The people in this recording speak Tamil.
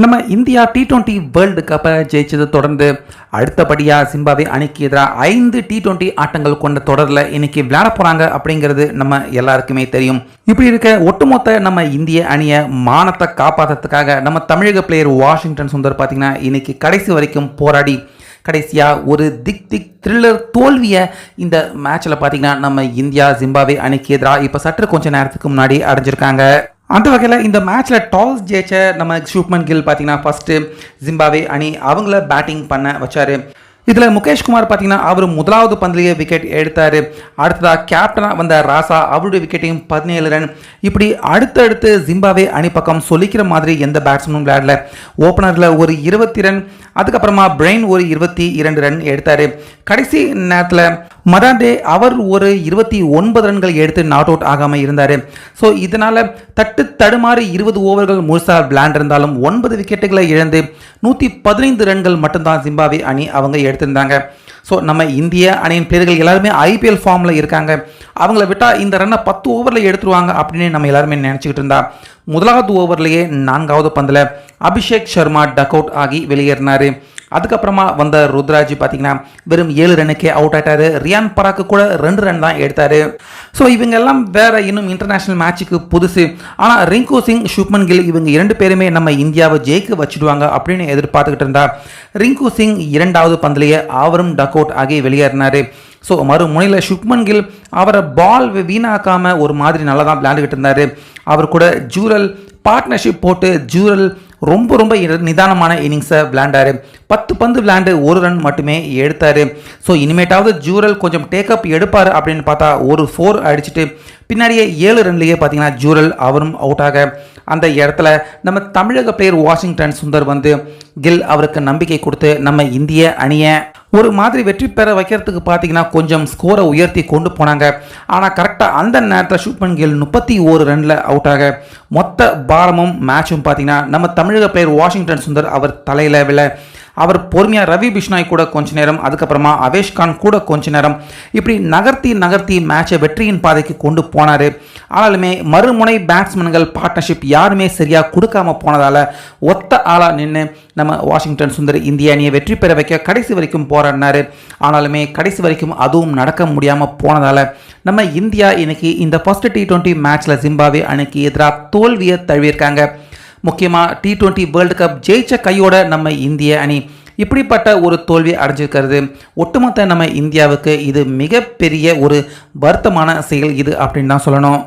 நம்ம இந்தியா T20 வேர்ல்டு கப்பை ஜெயிச்சதை தொடர்ந்து அடுத்தபடியாக ஜிம்பாப்வே அணிக்கு எதிராக 5 T20 ஆட்டங்கள் கொண்ட தொடரில் இன்னைக்கு விளையாட போகிறாங்க அப்படிங்கிறது நம்ம எல்லாருக்குமே தெரியும். இப்படி இருக்க ஒட்டுமொத்த நம்ம இந்திய அணியை மானத்தை காப்பாற்றுறதுக்காக நம்ம தமிழக பிளேயர் வாஷிங்டன் சுந்தர் பார்த்திங்கன்னா இன்னைக்கு கடைசி வரைக்கும் போராடி கடைசியாக ஒரு திக் த்ரில்லர் தோல்வியை இந்த மேட்ச்சில் பார்த்திங்கன்னா நம்ம இந்தியா ஜிம்பாப்வே அணிக்கு எதிராக இப்போ சற்று கொஞ்சம் நேரத்துக்கு முன்னாடி அடைஞ்சிருக்காங்க. அந்த வகையில் இந்த மேட்ச்சில் டாஸ் ஜெயிச்ச நம்ம சுப்மன் கில் பார்த்தீங்கன்னா ஃபஸ்ட்டு ஜிம்பாப்வே அணி அவங்கள பேட்டிங் பண்ண வச்சார். இதில் முகேஷ் குமார் பார்த்தீங்கன்னா அவர் முதலாவது பந்திலேயே விக்கெட் எடுத்தார். அடுத்ததாக கேப்டனாக வந்த ராசா அவருடைய விக்கெட்டையும் 17 ரன். இப்படி அடுத்தடுத்து ஜிம்பாப்வே அணி பக்கம் சொல்லிக்கிற மாதிரி எந்த பேட்ஸ்மேனும் விளையாடல. ஓப்பனரில் ஒரு 20 ரன், அதுக்கப்புறமா பிரெயின் ஒரு 22 ரன் எடுத்தார். கடைசி நேரத்தில் மதாண்டே அவர் ஒரு 29 ரன்கள் எடுத்து நாட் அவுட் ஆகாமல் இருந்தார். ஸோ இதனால் தட்டு தடுமாறி 20 ஓவர்கள் முழுசாக விளையாண்டிருந்தாலும் 9 விக்கெட்டுகளை இழந்து 115 ரன்கள் மட்டும்தான் ஜிம்பாப்வே அணி அவங்க எடுத்திருந்தாங்க. ஸோ நம்ம இந்திய அணியின் பிளேயர்கள் எல்லாருமே ஐபிஎல் ஃபார்மில் இருக்காங்க. அவங்கள விட்டால் இந்த ரன்னை 10 ஓவரில் எடுத்துருவாங்க அப்படின்னு நம்ம எல்லாருமே நினச்சிக்கிட்டு இருந்தா முதலாவது ஓவர்லேயே 4வது பந்தில் அபிஷேக் சர்மா டக் அவுட் ஆகி வெளியேறினார். அதுக்கப்புறமா வந்த ருத்ராஜ் பார்த்தீங்கன்னா வெறும் 7 ரன்னுக்கே அவுட் ஆயிட்டாரு. ரியான் பராக்கு கூட 2 ரன் தான் எடுத்தார். ஸோ இவங்க எல்லாம் வேற இன்னும் இன்டர்நேஷனல் மேட்சுக்கு புதுசு. ஆனால் ரிங்கு சிங், சுப்மன் கில் இவங்க 2 பேருமே நம்ம இந்தியாவை ஜெயிக்க வச்சுடுவாங்க அப்படின்னு எதிர்பார்த்துக்கிட்டு இருந்தா ரிங்கு சிங் 2வது பந்திலேயே அவரும் டக் அவுட் ஆகி வெளியேறினார். ஸோ மறுமுனையில் சுப்மன் கில் அவரை பால் வீணாக்காம ஒரு மாதிரி நல்லா தான் விளையாண்டுக்கிட்டு இருந்தார். அவர் கூட ஜூரல் பார்ட்னர்ஷிப் போட்டு ஜூரல் ரொம்ப நிதானமான இன்னிங்ஸை விளையாண்டார். 10 பந்து விளையாண்டு 1 ரன் மட்டுமே எடுத்தார். ஸோ இனிமேட்டாவது ஜூரல் கொஞ்சம் டேக்கப் எடுப்பார் அப்படின்னு பார்த்தா ஒரு 4 அடிச்சுட்டு பின்னாடியே 7 ரன்லேயே பார்த்தீங்கன்னா ஜூரல் அவரும் அவுட் ஆக அந்த இடத்துல நம்ம தமிழக பிளேயர் வாஷிங்டன் சுந்தர் வந்து கில் அவருக்கு நம்பிக்கை கொடுத்து நம்ம இந்திய அணியை ஒரு மாதிரி வெற்றி பெற வைக்கிறதுக்கு பார்த்தீங்கன்னா கொஞ்சம் ஸ்கோரை உயர்த்தி கொண்டு போனாங்க. ஆனால் கரெக்டாக அந்த நேரத்தில் சுப்மன் கில் 31 ரனில் அவுட் ஆக மொத்த பாரமும் மேட்சும் பார்த்தீங்கன்னா நம்ம தமிழக பிளேயர் வாஷிங்டன் சுந்தர் அவர் தலையில் விழ அவர் பொறுமையாக ரவி பிஷ்னாய் கூட கொஞ்ச நேரம், அதுக்கப்புறமா அவேஷ் கான் கூட கொஞ்ச நேரம் இப்படி நகர்த்தி மேட்சை வெற்றியின் பாதைக்கு கொண்டு போனார். ஆனாலுமே மறுமுனை பேட்ஸ்மேன்கள் பார்ட்னர்ஷிப் யாருமே சரியாக கொடுக்காம போனதால் ஒத்த ஆளாக நின்று நம்ம வாஷிங்டன் சுந்தர் இந்திய அணியை வெற்றி பெற வைக்க கடைசி வரைக்கும் போராடினார். ஆனாலுமே கடைசி வரைக்கும் அதுவும் நடக்க முடியாமல் போனதால் நம்ம இந்தியா இன்னைக்கு இந்த ஃபர்ஸ்ட் T20 மேட்ச்சில் ஜிம்பாப்வே அணிக்கு எதிராக தோல்வியை தழுவியிருக்காங்க. முக்கியமாக T20 வேர்ல்டு கப் ஜெயிச்ச கையோட நம்ம இந்திய அணி இப்படிப்பட்ட ஒரு தோல்வி அடைஞ்சிருக்கிறது ஒட்டுமொத்த நம்ம இந்தியாவுக்கு இது மிகப்பெரிய ஒரு வருத்தமான செயல் இது அப்படின்னு தான் சொல்லணும்.